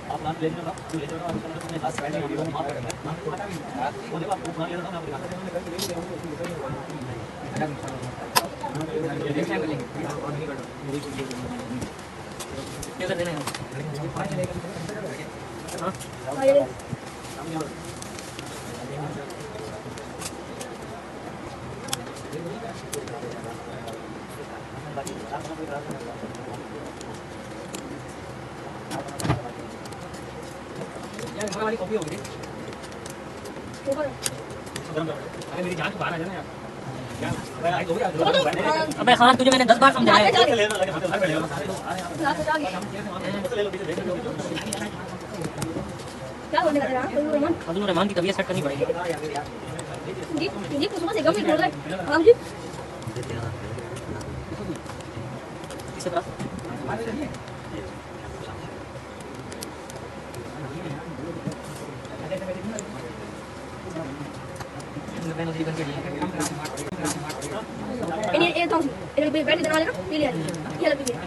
आप नाम ले लो जो ले लो अपने पास बैठे वीडियो में मार करना है वो देखो आप मान ले रहा हूं मैं कैसे देना है हां ये यार वाली कॉपी हो गई अरे मेरी जान को बाहर आ जाना यार अबे खान तुझे मैंने 10 बार समझाया क्या होने लगा फजल रहमान की तबीयत सेट करनी पड़ेगी जी कुछ समझ गम बोल रहा है हां जी किस तरह ini tahu ini lebih baik dari mana pilih aja iya lebih baik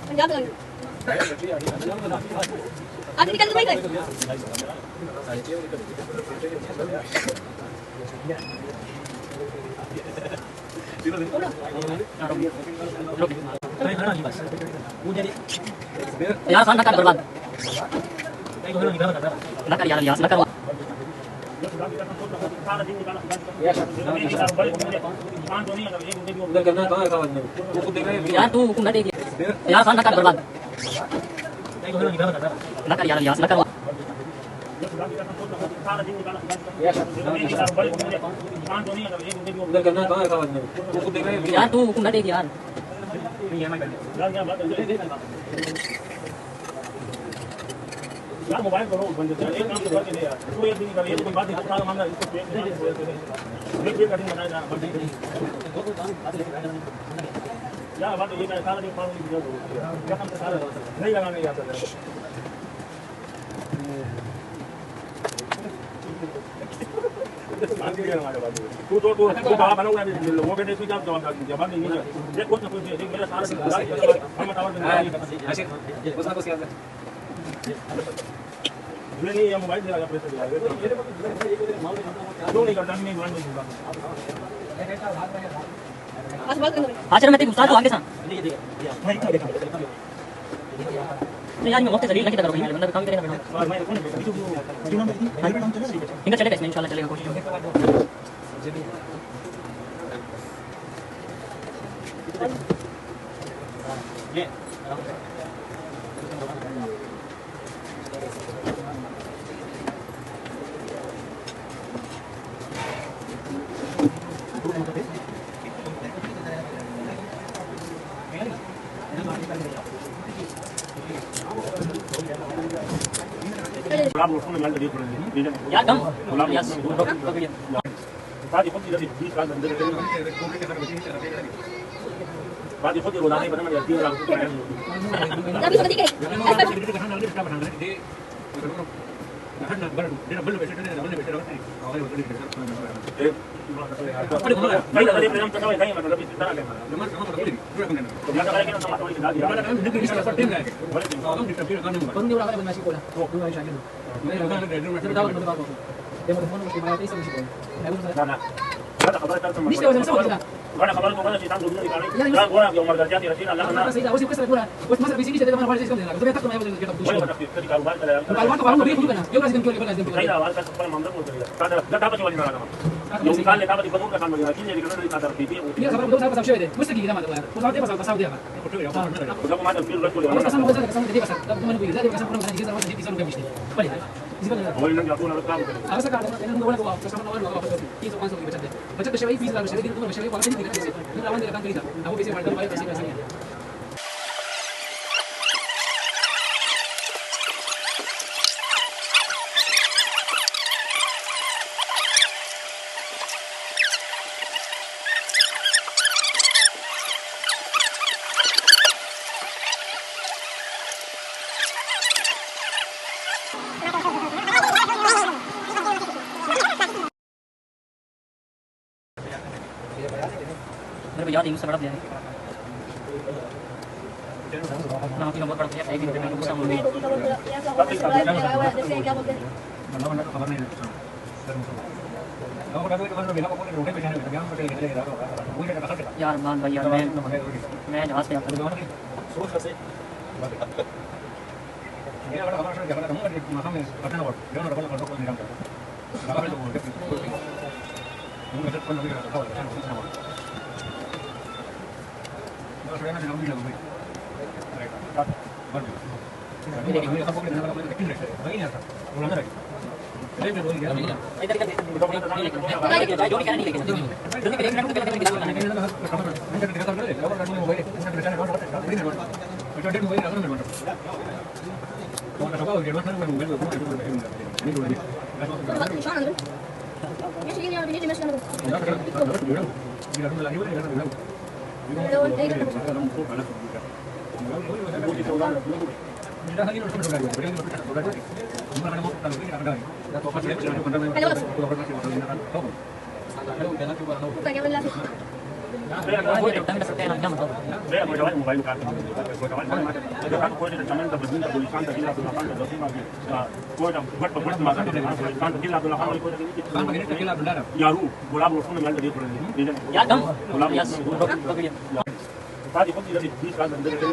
Punjab लगे आज निकल तो नहीं गए यार सान नकार बर्बाद नकार यार नकार उधर करना कहां है वो खुद देख रहे हैं यार तू हुक्म ना दे यार सान नकार बर्बाद नकार यार नकार उधर करना कहां है वो खुद देख रहे हैं यार तू हुक्म ना दे यार यार मोबाइल करो बंद कर एक काम करके दे यार तू एक दिन कर ये कोई बात नहीं सारा मामला इसको पे कटिंग बनाया यार बात ये सारा दिन काम क्या काम सारा नहीं लगाने आता तू बाबा बनाऊंगा लोगों के देखो जवाब जवाब नहीं है ये कुछ ना कुछ मेरा सारा हम ऐसे कुछ ना कुछ याद नहीं ये मोबाइल दिया प्रेस दिया क्यों नहीं करता नहीं मान नहीं दूंगा आचरण में तेरे उस्ताद को आगे सा नहीं देखा नहीं यार मैं वक्त जलील नहीं करूंगा मैं बंदा काम करेगा मैडम इनका चलेगा इसमें इंशाल्लाह चलेगा कोशिश होगी ये यार कम यार बात खुद इधर 20 लाख अंदर बात खुद रोजाना ही बना मैं 3 लाख रुपए Kaya tadi bilang terkawin kaya mana lebih cerita lagi. Ternyata kaya kita sama sama kita. Kung hindi wala ka naman masiko na. Doon kayo siya gano'n. Pero tawag mo na ako. Demo mo na mas kimayati sa masiko. Ayun sa. Nana. Kada kabar tayo sama. Mister, sama sila. Kada kabar ko kada si Tang dulu ikali. Dan gua yang marga jati rasina lah na. Kasi daw si Chris Raguna. Was masar bisigi siya naman sa iskon nila. Sabi takto na yung kita Boleh push. pada kita karuban kada. Kalau waktu baru beri kan. Yung kasi kung kailan din. Kaya awal kan sepuluh mandar mo kaya. Kada dapat siya na naman. Yung ikali dapat ibangun ka kan mga kini di kana kada pipi. Iya, sabar betul sabar siya. Musta gigila mata ko. Kung sabi pasal pasal dia ka. Udah ko madam feel right ko. Musta kasama ko sa kasama dia pasal. Tapos man ko. Dali kasama ko ng gigila sa dito sa lugar biste. Bali. Boleh nang aku na ka. Ako sa kada nang wala ko kasama na wala ko. Kiso kan so iba chat. Baca ko siya ay visa siya dito ko siya ko kasi dito. Nung lawan nila kan kita. Ako bisi wala tayo kasi kasi. मेरे भैया team से बड़ा player है ना कि number पड़ गया एक मिनट में उसका मूवी यार मान भाई यार मैं जहां से आता Saya mau coba mobile kan. Kau ada zaman tak berbeza tulisan tak gila tulisan tak dosi lagi. Kau ada buat makan tulisan tak gila tulisan kau ada ini. Yaru, bola bola pun memang jadi problem. Ya dong. Bola ya. Tadi pun tidak di